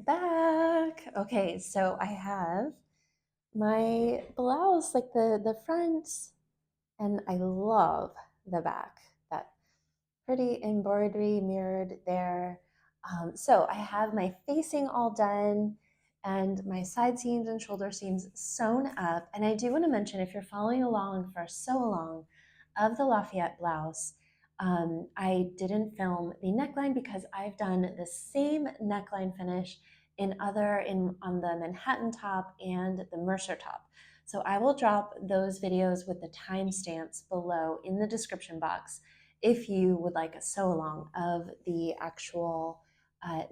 I'm back. Okay, so I have my blouse, like the front, and I love the back. That pretty embroidery mirrored there. So I have my facing all done and my side seams and shoulder seams sewn up. And I do want to mention, if you're following along for so long of the Lafayette blouse, I didn't film the neckline because I've done the same neckline finish on the Manhattan top and the Mercer top. So I will drop those videos with the timestamps below in the description box if you would like a sew along of the actual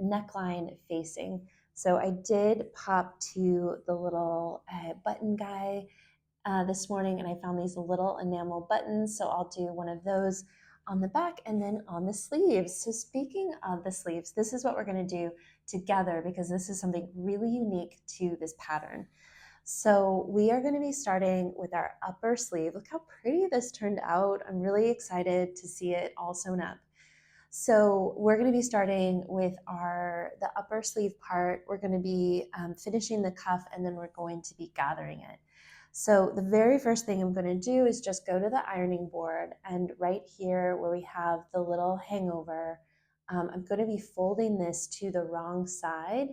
neckline facing. So I did pop to the little button guy this morning, and I found these little enamel buttons. So I'll do one of those on the back and then on the sleeves. So speaking of the sleeves, this is what we're going to do together because this is something really unique to this pattern. So we are going to be starting with our upper sleeve. Look how pretty this turned out. I'm really excited to see it all sewn up. So we're going to be starting with the upper sleeve part. We're going to be finishing the cuff, and then we're going to be gathering it. So the very first thing I'm going to do is just go to the ironing board, and right here where we have the little hangover, I'm going to be folding this to the wrong side.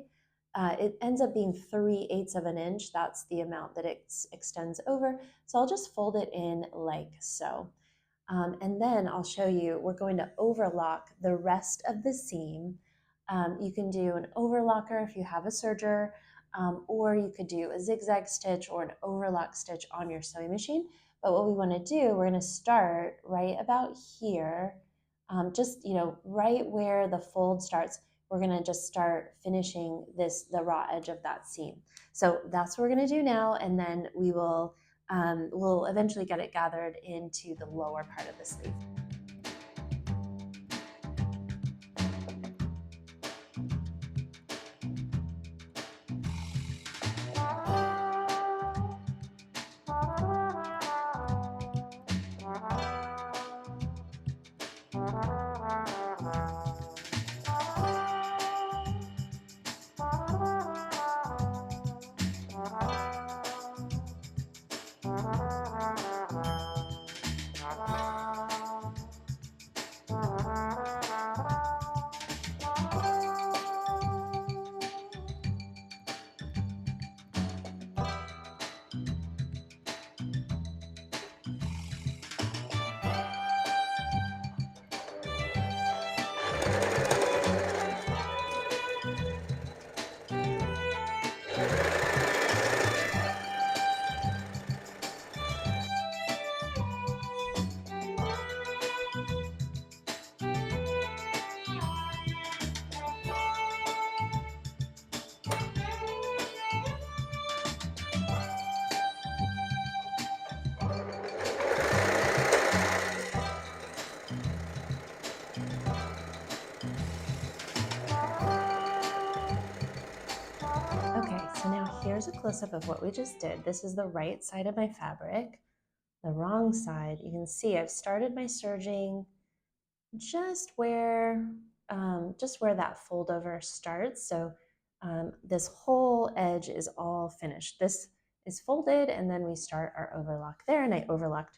It ends up being 3/8 of an inch. That's the amount that it extends over. So I'll just fold it in like so. And then I'll show you, we're going to overlock the rest of the seam. You can do an overlocker if you have a serger, or you could do a zigzag stitch or an overlock stitch on your sewing machine. But what we want to do, we're going to start right about here, just right where the fold starts. We're going to just start finishing the raw edge of that seam. So that's what we're going to do now, and then we'll eventually get it gathered into the lower part of the sleeve. Okay, so now here's a close-up of what we just did. This is the right side of my fabric. The wrong side, you can see I've started my serging just where that fold over starts. So this whole edge is all finished. This is folded, and then we start our overlock there, and I overlocked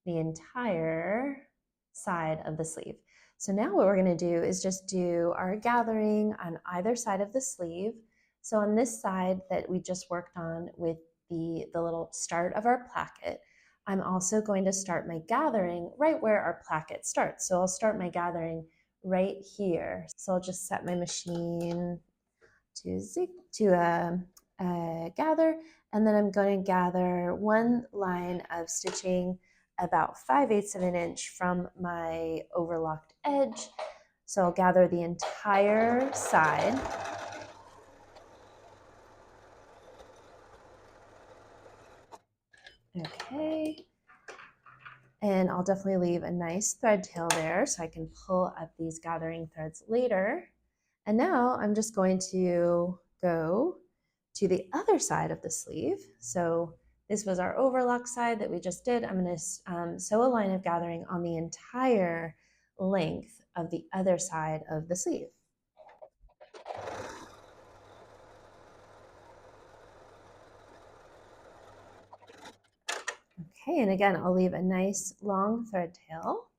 the entire side of the sleeve. So now what we're going to do is just do our gathering on either side of the sleeve. So on this side that we just worked on with the little start of our placket, I'm also going to start my gathering right where our placket starts. So I'll start my gathering right here. So I'll just set my machine to gather, and then I'm going to gather one line of stitching about 5/8 of an inch from my overlocked edge. So I'll gather the entire side. Okay. And I'll definitely leave a nice thread tail there so I can pull up these gathering threads later. And now I'm just going to go to the other side of the sleeve. So this was our overlock side that we just did. I'm going to sew a line of gathering on the entire length of the other side of the sleeve. Okay, and again, I'll leave a nice long thread tail.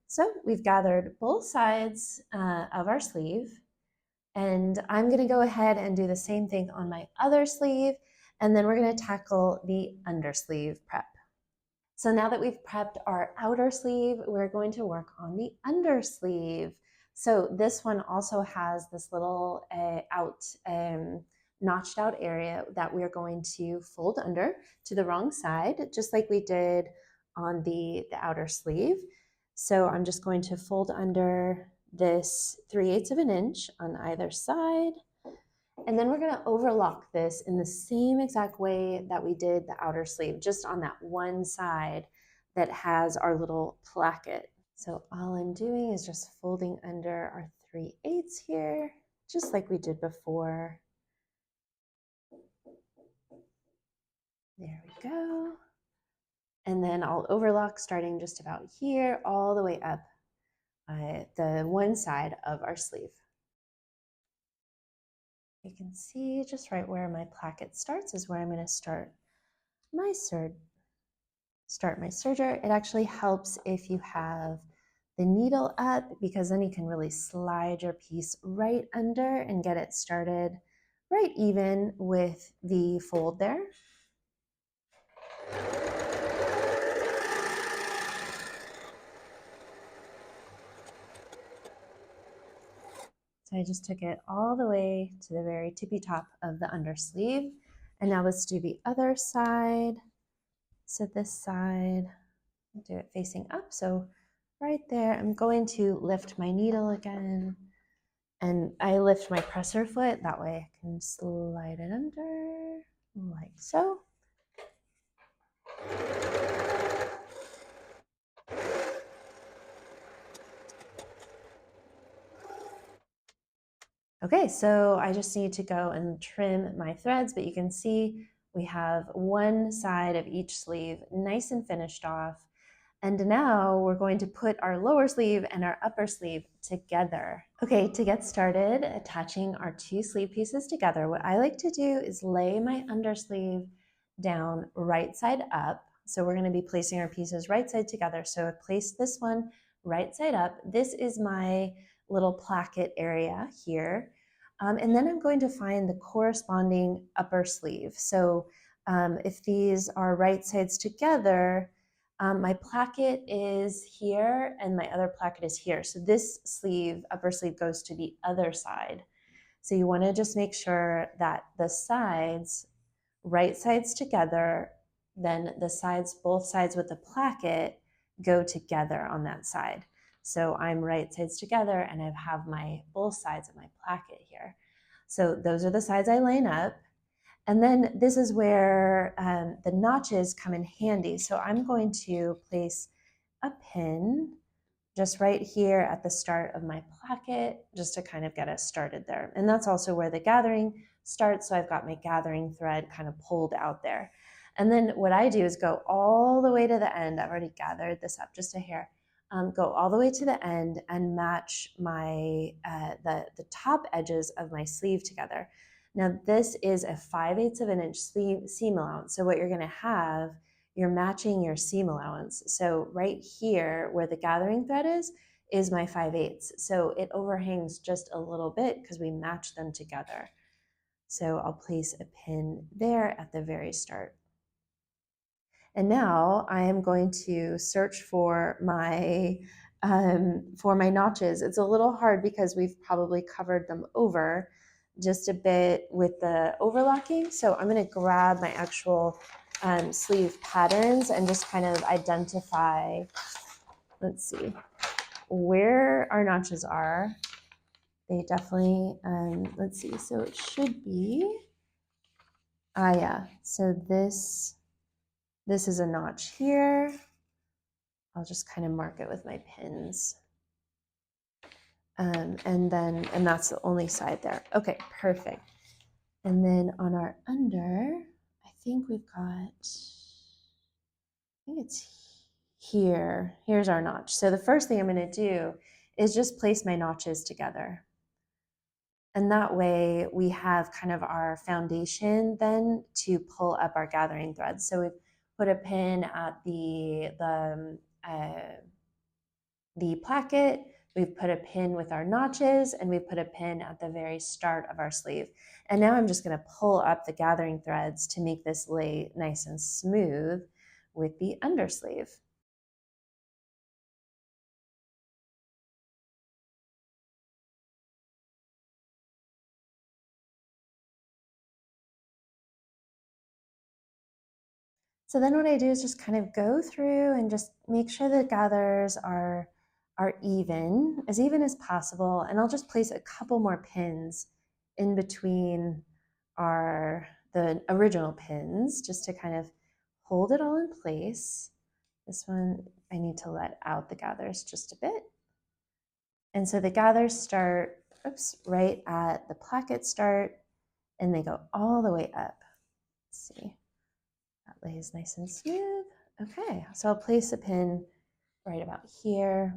So we've gathered both sides of our sleeve, and I'm gonna go ahead and do the same thing on my other sleeve, and then we're gonna tackle the undersleeve prep. So now that we've prepped our outer sleeve, we're going to work on the undersleeve. So this one also has this little notched out area that we're going to fold under to the wrong side, just like we did on the outer sleeve. So I'm just going to fold under this 3/8 of an inch on either side. And then we're going to overlock this in the same exact way that we did the outer sleeve, just on that one side that has our little placket. So all I'm doing is just folding under our 3/8 here, just like we did before. There we go. And then I'll overlock starting just about here all the way up the one side of our sleeve. You can see just right where my placket starts is where I'm going to start my serger. It actually helps if you have the needle up, because then you can really slide your piece right under and get it started right even with the fold there. So I just took it all the way to the very tippy top of the undersleeve. And now let's do the other side. So this side, I'll do it facing up. So right there, I'm going to lift my needle again. And I lift my presser foot, that way I can slide it under like so. Okay, so I just need to go and trim my threads, but you can see we have one side of each sleeve nice and finished off. And now we're going to put our lower sleeve and our upper sleeve together. Okay, to get started attaching our two sleeve pieces together, what I like to do is lay my undersleeve down right side up. So we're going to be placing our pieces right side together. So I place this one right side up. This is my little placket area here. And then I'm going to find the corresponding upper sleeve. So if these are right sides together, my placket is here and my other placket is here. So this sleeve, upper sleeve, goes to the other side. So you want to just make sure that the sides, right sides together, then the sides, both sides with the placket go together on that side. So I'm right sides together and I have my both sides of my placket here. So those are the sides I line up. And then this is where the notches come in handy. So I'm going to place a pin just right here at the start of my placket, just to kind of get us started there. And that's also where the gathering starts. So I've got my gathering thread kind of pulled out there. And then what I do is go all the way to the end. I've already gathered this up just a hair. Go all the way to the end and match my the top edges of my sleeve together. Now this is a 5/8 of an inch seam allowance. So what you're going to have, you're matching your seam allowance. So right here where the gathering thread is my 5/8. So it overhangs just a little bit because we match them together. So I'll place a pin there at the very start. And now I am going to search for my notches. It's a little hard because we've probably covered them over just a bit with the overlocking. So I'm going to grab my actual sleeve patterns and just kind of identify, let's see, where our notches are. They definitely, let's see, so it should be, yeah, so this is a notch here. I'll just kind of mark it with my pins. And that's the only side there. Okay, perfect. And then on our under, I think we've got, I think it's here. Here's our notch. So the first thing I'm going to do is just place my notches together. And that way we have kind of our foundation then to pull up our gathering threads. So we've put a pin at the placket, we've put a pin with our notches, and we've put a pin at the very start of our sleeve. And now I'm just going to pull up the gathering threads to make this lay nice and smooth with the undersleeve. So then what I do is just kind of go through and just make sure the gathers are even as possible. And I'll just place a couple more pins in between the original pins just to kind of hold it all in place. This one, I need to let out the gathers just a bit. And so the gathers start, right at the placket start, and they go all the way up. Let's see. That lays nice and smooth. Okay, so I'll place a pin right about here.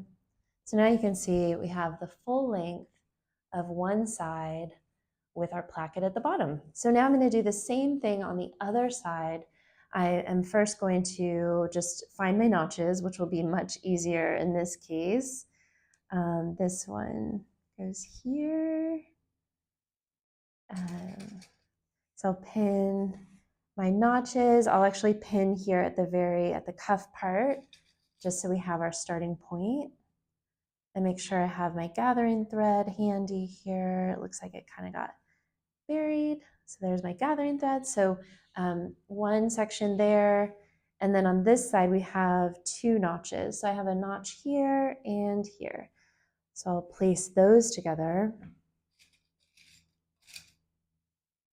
So now you can see we have the full length of one side with our placket at the bottom. So now I'm going to do the same thing on the other side. I am first going to just find my notches, which will be much easier in this case. This one goes here. So I'll pin my notches. I'll actually pin here at the cuff part, just so we have our starting point. And make sure I have my gathering thread handy here. It looks like it kind of got buried. So there's my gathering thread. So one section there. And then on this side, we have two notches. So I have a notch here and here. So I'll place those together.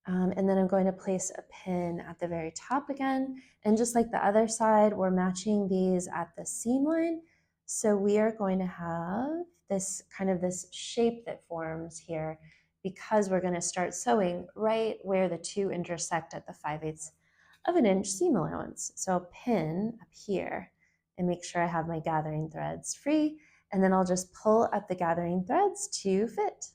And then I'm going to place a pin at the very top again. And just like the other side, we're matching these at the seam line. So we are going to have this shape that forms here because we're going to start sewing right where the two intersect at the 5/8 of an inch seam allowance. So I'll pin up here and make sure I have my gathering threads free. And then I'll just pull up the gathering threads to fit.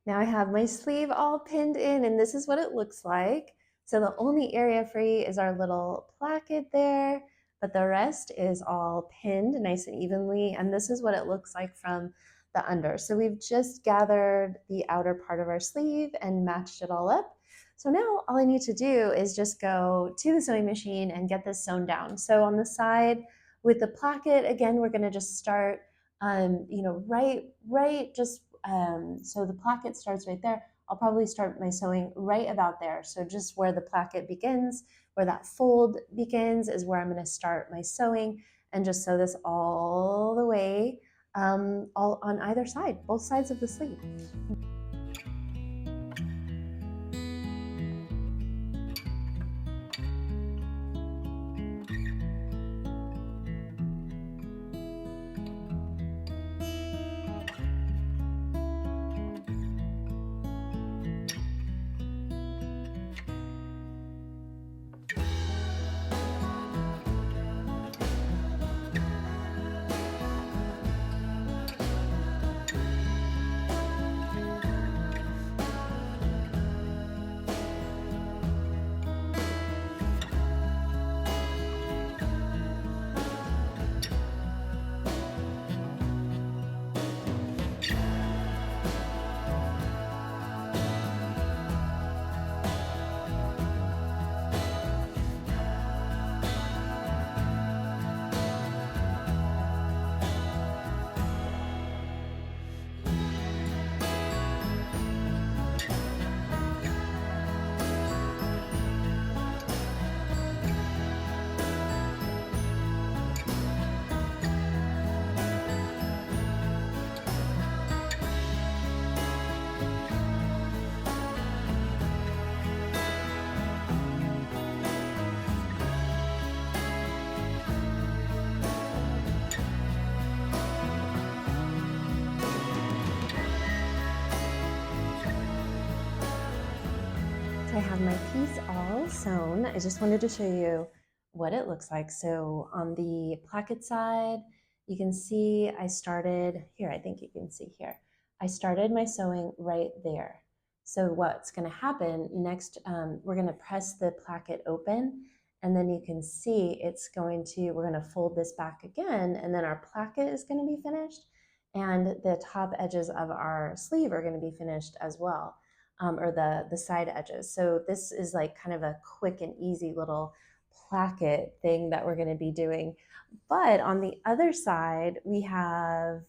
Now I have my sleeve all pinned in, and this is what it looks like. So the only area free is our little placket there, but the rest is all pinned nice and evenly, and this is what it looks like from the under. So we've just gathered the outer part of our sleeve and matched it all up. So now all I need to do is just go to the sewing machine and get this sewn down. So on the side with the placket, again, we're gonna just start so the placket starts right there. I'll probably start my sewing right about there. So just where the placket begins, where that fold begins is where I'm going to start my sewing, and just sew this all the way, all on either side, both sides of the sleeve. I have my piece all sewn. I just wanted to show you what it looks like. So on the placket side, you can see I started here. I think you can see here. I started my sewing right there. So what's going to happen next, we're going to press the placket open, and then you can see we're going to fold this back again, and then our placket is going to be finished, and the top edges of our sleeve are going to be finished as well, or the side edges. So this is like kind of a quick and easy little placket thing that we're going to be doing. But on the other side, we have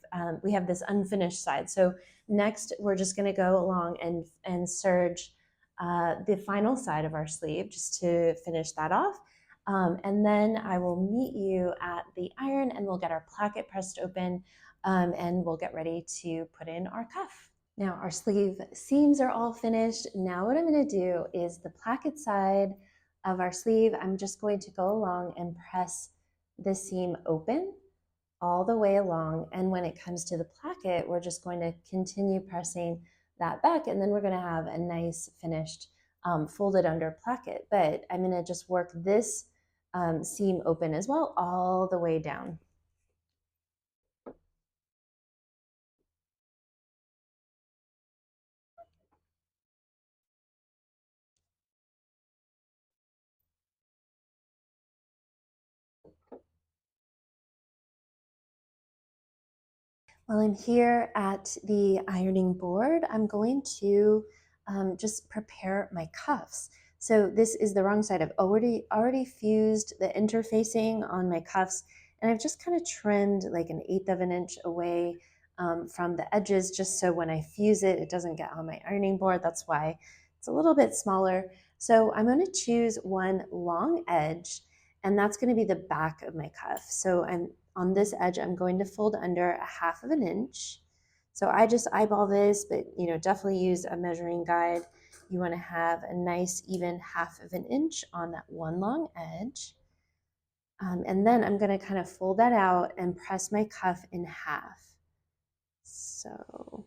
this unfinished side. So next, we're just going to go along and serge the final side of our sleeve just to finish that off. And then I will meet you at the iron, and we'll get our placket pressed open, and we'll get ready to put in our cuff. Now our sleeve seams are all finished. Now what I'm going to do is the placket side of our sleeve, I'm just going to go along and press the seam open all the way along. And when it comes to the placket, we're just going to continue pressing that back, and then we're going to have a nice finished folded under placket. But I'm going to just work this seam open as well all the way down. While I'm here at the ironing board, I'm going to just prepare my cuffs. So this is the wrong side. I've already fused the interfacing on my cuffs, and I've just kind of trimmed like 1/8 of an inch away from the edges, just so when I fuse it, it doesn't get on my ironing board. That's why it's a little bit smaller. So I'm going to choose one long edge, and that's going to be the back of my cuff. So on this edge, I'm going to fold under 1/2 of an inch. So I just eyeball this, but definitely use a measuring guide. You want to have a nice even 1/2 of an inch on that one long edge. And then I'm going to kind of fold that out and press my cuff in half. So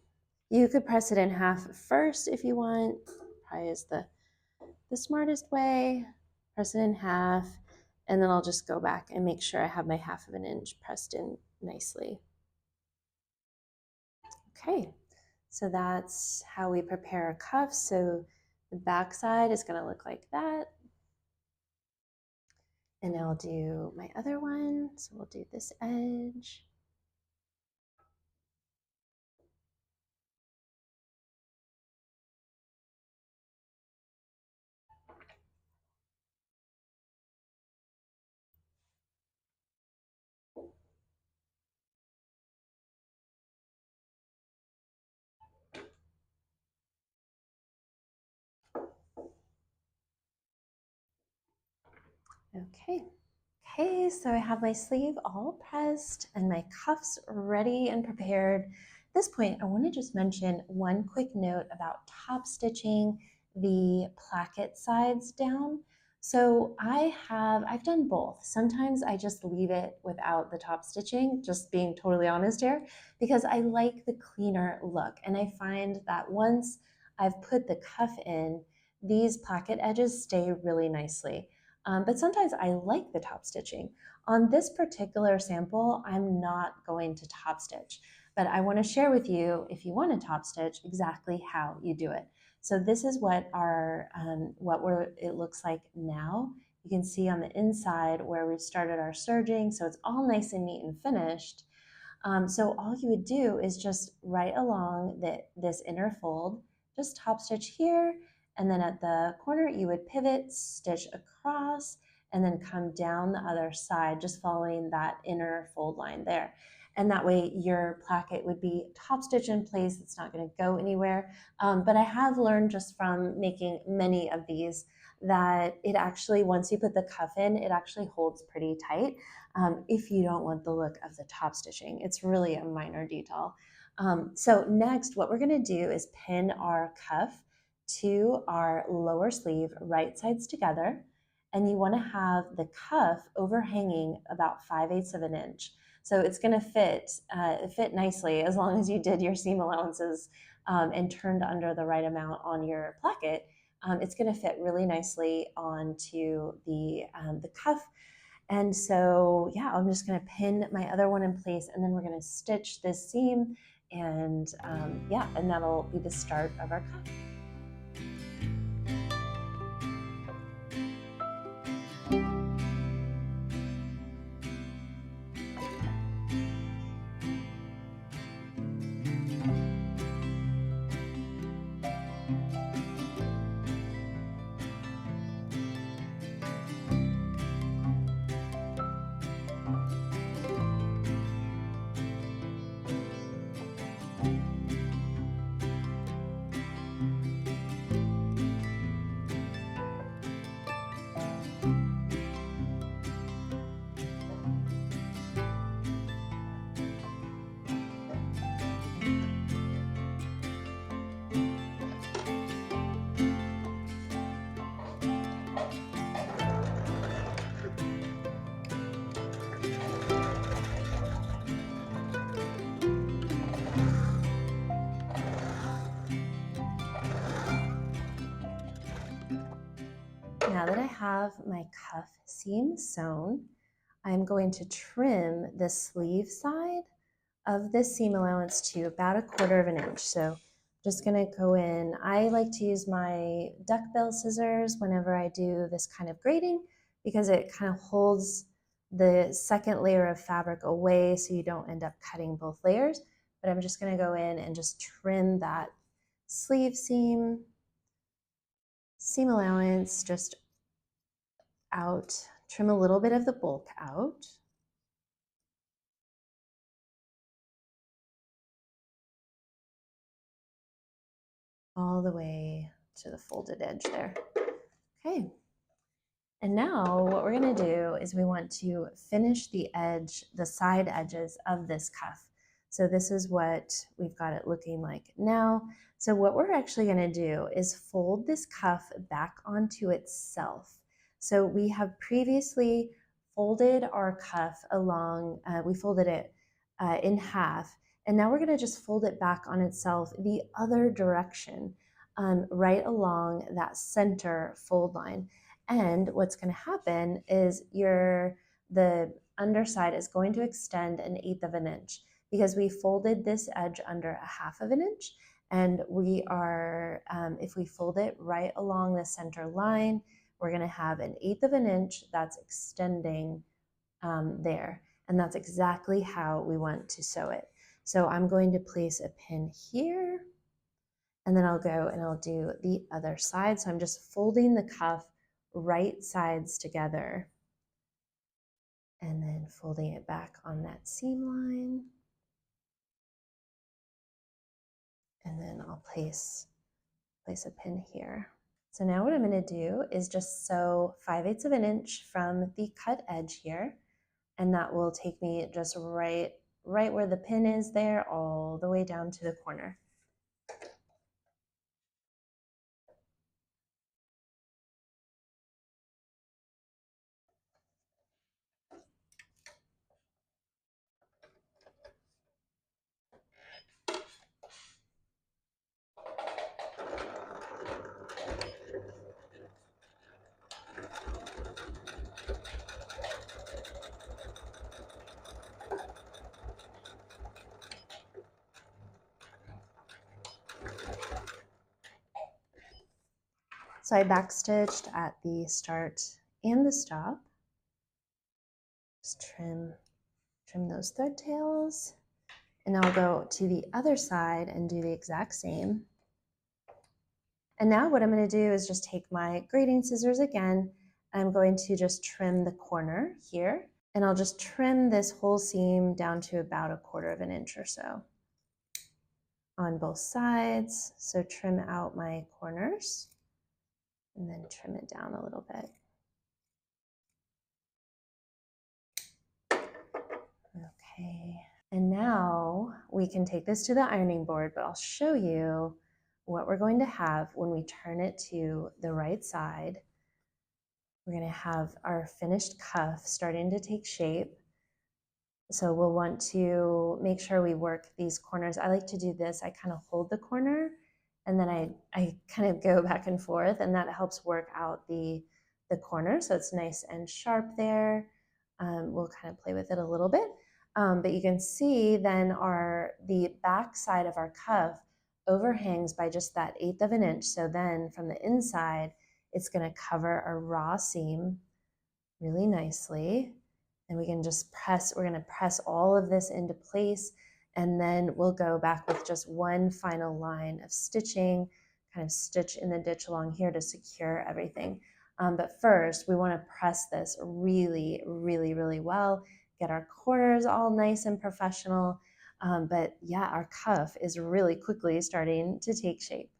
you could press it in half first if you want. Probably is the smartest way. Press it in half, and then I'll just go back and make sure I have my 1/2 of an inch pressed in nicely. Okay, so that's how we prepare a cuff. So the back side is going to look like that. And I'll do my other one. So we'll do this edge. Okay. Okay, so I have my sleeve all pressed and my cuffs ready and prepared. At this point, I want to just mention one quick note about top stitching the placket sides down. So I've done both. Sometimes I just leave it without the top stitching, just being totally honest here, because I like the cleaner look. And I find that once I've put the cuff in, these placket edges stay really nicely. But sometimes I like the top stitching. On this particular sample, I'm not going to top stitch, but I want to share with you, if you want to top stitch, exactly how you do it. So this is what it looks like now. You can see on the inside where we've started our serging, so it's all nice and neat and finished. So all you would do is just right along this inner fold, just top stitch here, and then at the corner you would pivot, stitch across, and then come down the other side, just following that inner fold line there. And that way your placket would be top stitch in place. It's not going to go anywhere. But I have learned just from making many of these that it actually, once you put the cuff in, it actually holds pretty tight. If you don't want the look of the top stitching. It's really a minor detail. So next, what we're going to do is pin our cuff to our lower sleeve, right sides together. And you want to have the cuff overhanging about 5/8 of an inch. So it's going to fit nicely as long as you did your seam allowances and turned under the right amount on your placket. It's going to fit really nicely onto the cuff. And so, yeah, I'm just going to pin my other one in place, and then we're going to stitch this seam, and yeah, and that'll be the start of our cuff. now that I have my cuff seam sewn, I'm going to trim the sleeve side of this seam allowance to about 1/4 of an inch. So just gonna go in. I like to use my duckbill scissors whenever I do this kind of braiding because it kind of holds the second layer of fabric away so you don't end up cutting both layers. But I'm just gonna go in and just trim that sleeve seam allowance just out, trim a little bit of the bulk out. All the way to the folded edge there. Okay. And now what we're going to do is we want to finish the edge, the side edges of this cuff. So this is what we've got it looking like now. So what we're actually going to do is fold this cuff back onto itself. So we have previously folded our cuff along, we folded it in half, and now we're going to just fold it back on itself the other direction, right along that center fold line. And what's going to happen is the underside is going to extend 1/8 of an inch because we folded this edge under 1/2 of an inch. And we are, if we fold it right along the center line, we're going to have 1/8 of an inch that's extending there. And that's exactly how we want to sew it. So I'm going to place a pin here, and then I'll go and I'll do the other side. So I'm just folding the cuff right sides together and then folding it back on that seam line. And then I'll place a pin here. So now what I'm going to do is just sew 5/8 of an inch from the cut edge here, and that will take me just right where the pin is there, all the way down to the corner. So I backstitched at the start and the stop. Just trim those thread tails. And I'll go to the other side and do the exact same. And now what I'm going to do is just take my grading scissors again. I'm going to just trim the corner here. And I'll just trim this whole seam down to about 1/4 of an inch or so on both sides. So trim out my corners and then trim it down a little bit. Okay. And now we can take this to the ironing board, but I'll show you what we're going to have when we turn it to the right side. We're going to have our finished cuff starting to take shape. So we'll want to make sure we work these corners. I like to do this. I kind of hold the corner and then I kind of go back and forth, and that helps work out the corner. So it's nice and sharp there. We'll kind of play with it a little bit. But you can see then the back side of our cuff overhangs by just that 1/8 of an inch. So then from the inside, it's going to cover a raw seam really nicely. And we can just we're going to press all of this into place. And then we'll go back with just one final line of stitching, kind of stitch in the ditch along here to secure everything. But first, we want to press this really, really, really well, get our corners all nice and professional. But yeah, our cuff is really quickly starting to take shape.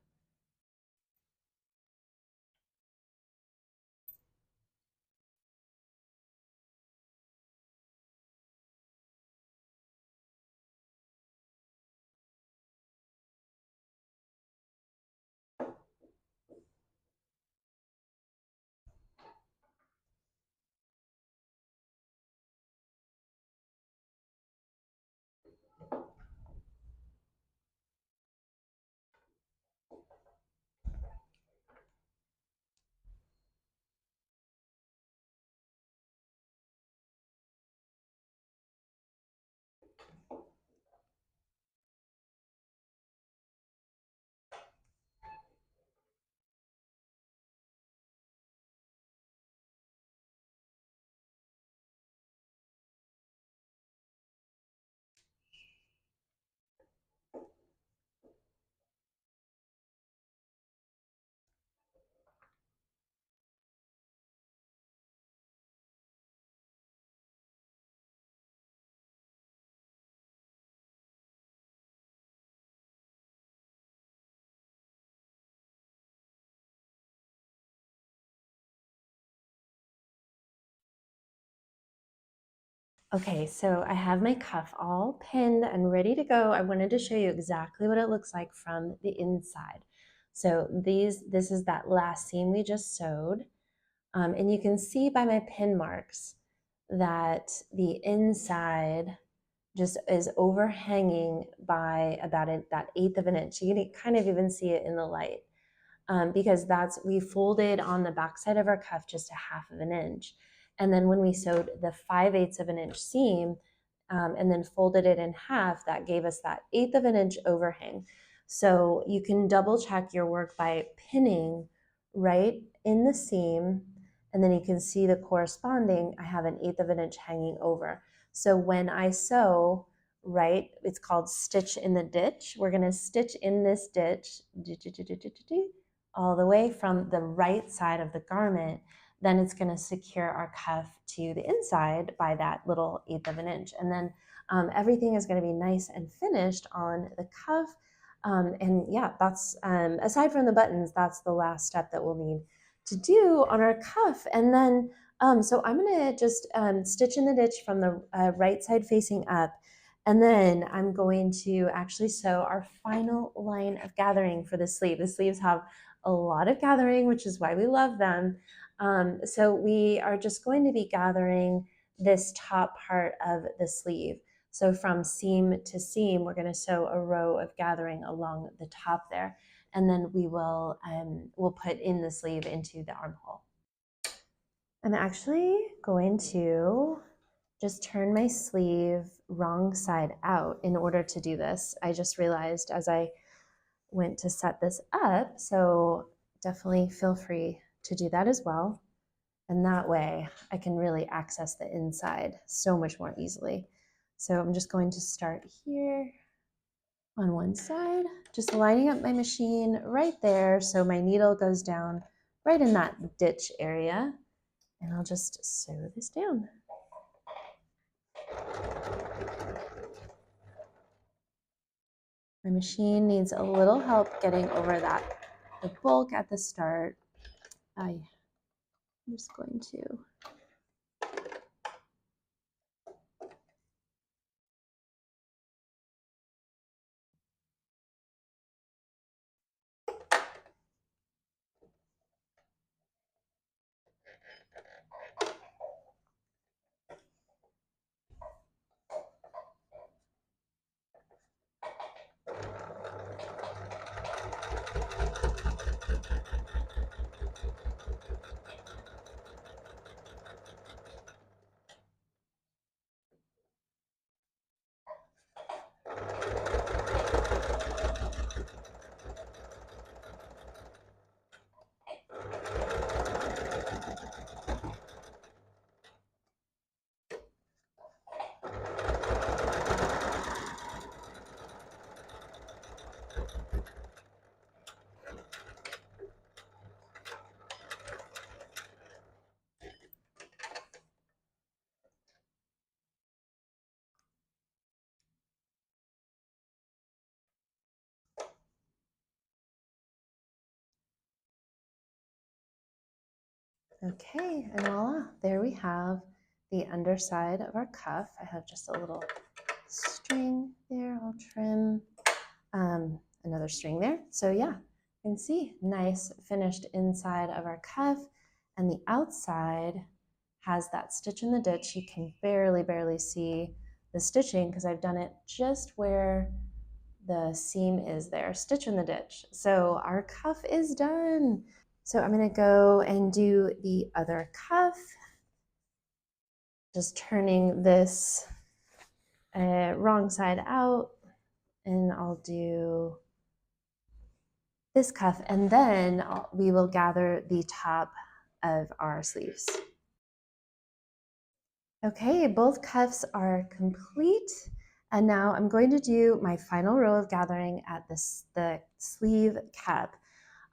Okay, so I have my cuff all pinned and ready to go. I wanted to show you exactly what it looks like from the inside. So this is that last seam we just sewed. And you can see by my pin marks that the inside just is overhanging by about that eighth of an inch. You can kind of even see it in the light. Because we folded on the backside of our cuff just a half of an inch. And then when we sewed the 5/8 of an inch seam and then folded it in half, that gave us that eighth of an inch overhang. So you can double check your work by pinning right in the seam, and then you can see the corresponding, I have an eighth of an inch hanging over. So when I sew, right, it's called stitch in the ditch. We're going to stitch in this ditch all the way from the right side of the garment, then it's going to secure our cuff to the inside by that little eighth of an inch. And then everything is going to be nice and finished on the cuff. And yeah, that's aside from the buttons, that's the last step that we'll need to do on our cuff. And then, so I'm going to just stitch in the ditch from the right side facing up. And then I'm going to actually sew our final line of gathering for the sleeve. The sleeves have a lot of gathering, which is why we love them. So we are just going to be gathering this top part of the sleeve. So from seam to seam, we're going to sew a row of gathering along the top there. And then we'll put in the sleeve into the armhole. I'm actually going to just turn my sleeve wrong side out in order to do this. I just realized as I went to set this up, so definitely feel free to do that as well. And that way I can really access the inside so much more easily. So I'm just going to start here on one side, just lining up my machine right there so my needle goes down right in that ditch area. And I'll just sew this down. My machine needs a little help getting over the bulk at the start. I'm just going to Okay, and voila, there we have the underside of our cuff. I have just a little string there. I'll trim another string there. So yeah, you can see nice finished inside of our cuff, and the outside has that stitch in the ditch. You can barely see the stitching because I've done it just where the seam is there, stitch in the ditch. So our cuff is done. So I'm going to go and do the other cuff, just turning this wrong side out, and I'll do this cuff, and then we will gather the top of our sleeves. Okay, both cuffs are complete, and now I'm going to do my final row of gathering at the sleeve cap.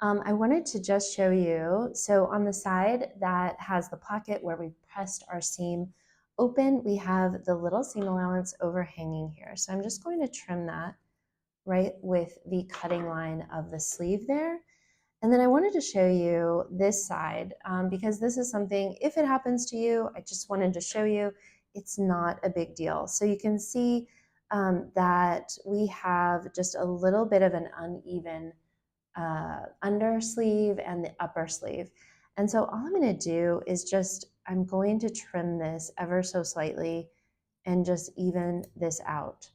I wanted to just show you, so on the side that has the pocket where we pressed our seam open, we have the little seam allowance overhanging here. So I'm just going to trim that right with the cutting line of the sleeve there. And then I wanted to show you this side because this is something, if it happens to you, I just wanted to show you, it's not a big deal. So you can see that we have just a little bit of an uneven under sleeve and the upper sleeve. And so all I'm going to do is I'm going to trim this ever so slightly and just even this out.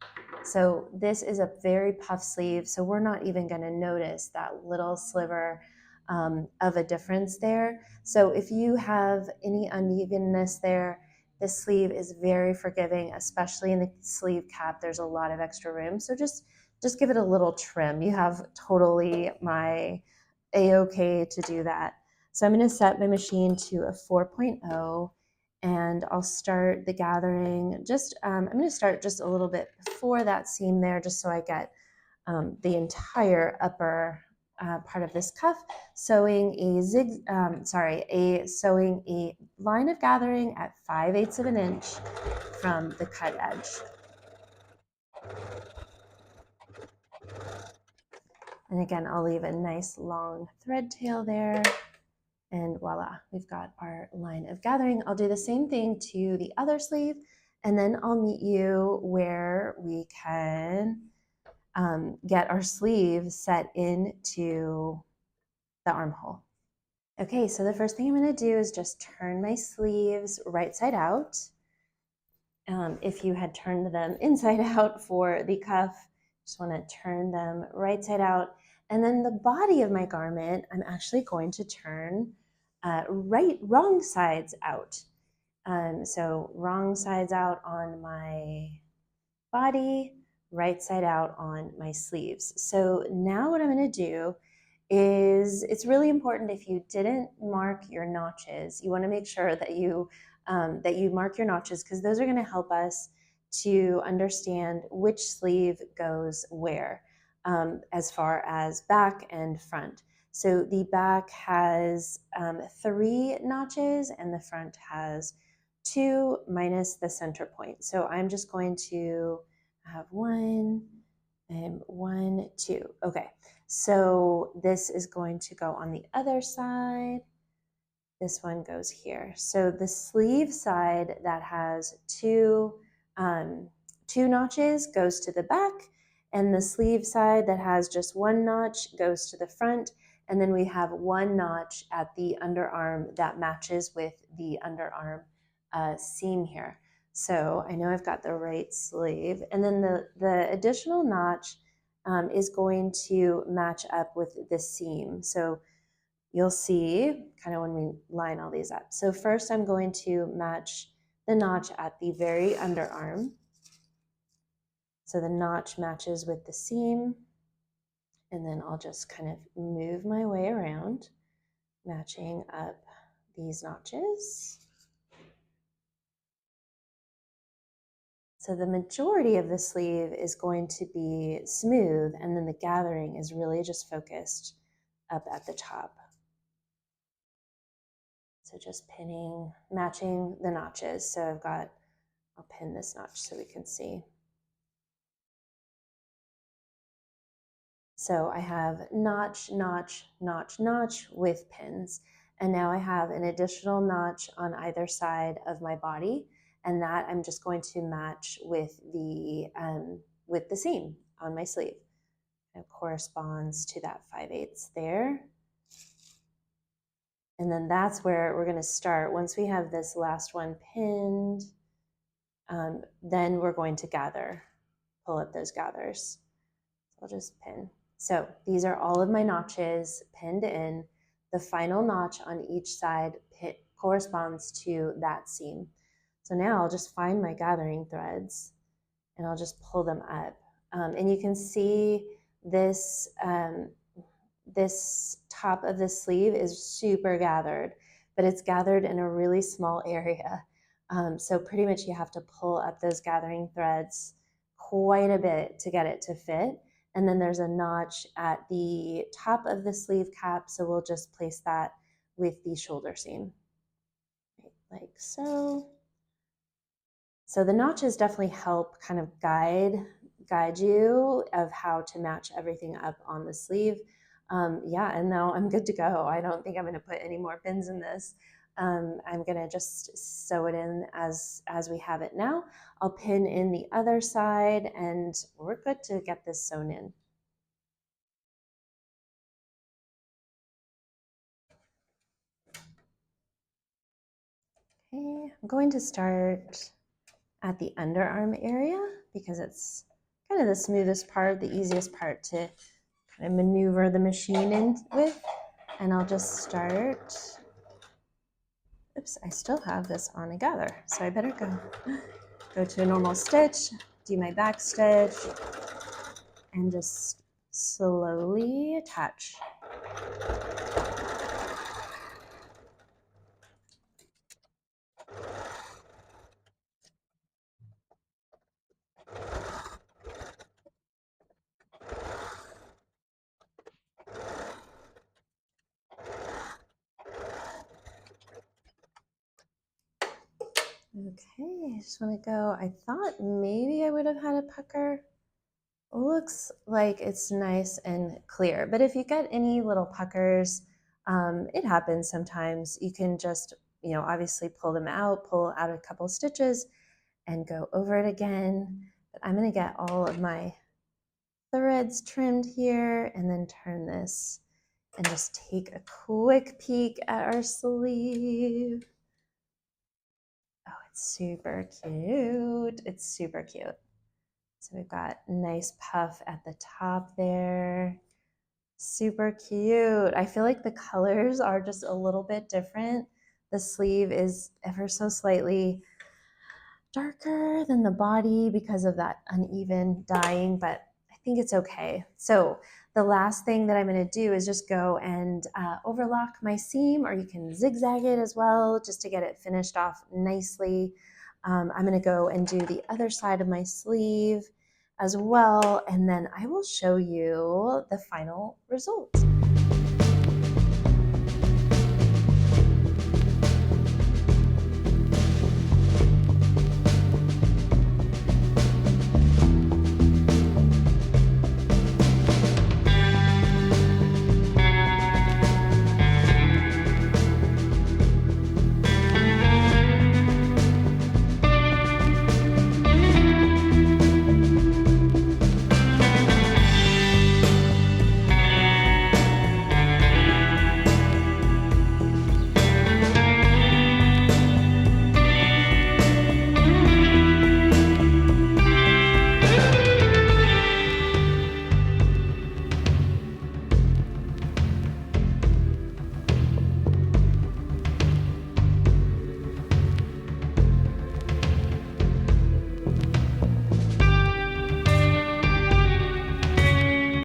So this is a very puff sleeve, so we're not even going to notice that little sliver of a difference there. So if you have any unevenness there, this sleeve is very forgiving, especially in the sleeve cap. There's a lot of extra room, so just give it a little trim. You have totally my a-okay to do that. So I'm going to set my machine to a 4.0, and I'll start the gathering. I'm going to start just a little bit before that seam there, just so I get the entire upper part of this cuff, sewing a line of gathering at 5/8 of an inch from the cut edge. And again, I'll leave a nice long thread tail there. And voila, we've got our line of gathering. I'll do the same thing to the other sleeve, and then I'll meet you where we can get our sleeve set into the armhole. Okay, so the first thing I'm going to do is just turn my sleeves right side out. If you had turned them inside out for the cuff, just want to turn them right side out. And then the body of my garment, I'm actually going to turn wrong sides out. So wrong sides out on my body, right side out on my sleeves. So now what I'm going to do is, it's really important, if you didn't mark your notches, you want to make sure that you mark your notches, because those are going to help us to understand which sleeve goes where, as far as back and front. So the back has 3 notches and the front has 2 minus the center point. So I'm just going to have 1 and 1, 2. Okay, so this is going to go on the other side. This one goes here. So the sleeve side that has two notches goes to the back, and the sleeve side that has just 1 notch goes to the front. And then we have 1 notch at the underarm that matches with the underarm seam here. So I know I've got the right sleeve. And then the additional notch is going to match up with the seam. So you'll see kind of when we line all these up. So first I'm going to match the notch at the very underarm. So the notch matches with the seam. And then I'll just kind of move my way around, matching up these notches. So the majority of the sleeve is going to be smooth, and then the gathering is really just focused up at the top. So just pinning, matching the notches. So I'll pin this notch so we can see. So I have notch, notch, notch, notch with pins. And now I have an additional notch on either side of my body, and that I'm just going to match with the seam on my sleeve. It corresponds to that 5/8 there. And then that's where we're going to start. Once we have this last one pinned, then we're going to pull up those gathers. So I'll just pin. So these are all of my notches pinned in. The final notch on each side corresponds to that seam. So now I'll just find my gathering threads and I'll just pull them up. And you can see this, this top of the sleeve is super gathered, but it's gathered in a really small area. So pretty much you have to pull up those gathering threads quite a bit to get it to fit. And then there's a notch at the top of the sleeve cap, so we'll just place that with the shoulder seam, like so. So the notches definitely help kind of guide you of how to match everything up on the sleeve. Yeah, and now I'm good to go. I don't think I'm going to put any more pins in this. I'm gonna just sew it in as we have it now. I'll pin in the other side and we're good to get this sewn in. Okay, I'm going to start at the underarm area because it's kind of the smoothest part, the easiest part to kind of maneuver the machine in with. And I'll just start, oops, I still have this on together, so I better go to a normal stitch, do my back stitch, and just slowly attach. Okay, I just want to go. I thought maybe I would have had a pucker. Looks like it's nice and clear, but if you get any little puckers, it happens sometimes. You can just, obviously pull them out, pull out a couple stitches and go over it again. But I'm going to get all of my threads trimmed here and then turn this and just take a quick peek at our sleeve. Oh, it's super cute. It's super cute. So we've got a nice puff at the top there. Super cute. I feel like the colors are just a little bit different. The sleeve is ever so slightly darker than the body because of that uneven dyeing, but I think it's okay. So the last thing that I'm going to do is just go and overlock my seam, or you can zigzag it as well just to get it finished off nicely. I'm going to go and do the other side of my sleeve as well, and then I will show you the final result.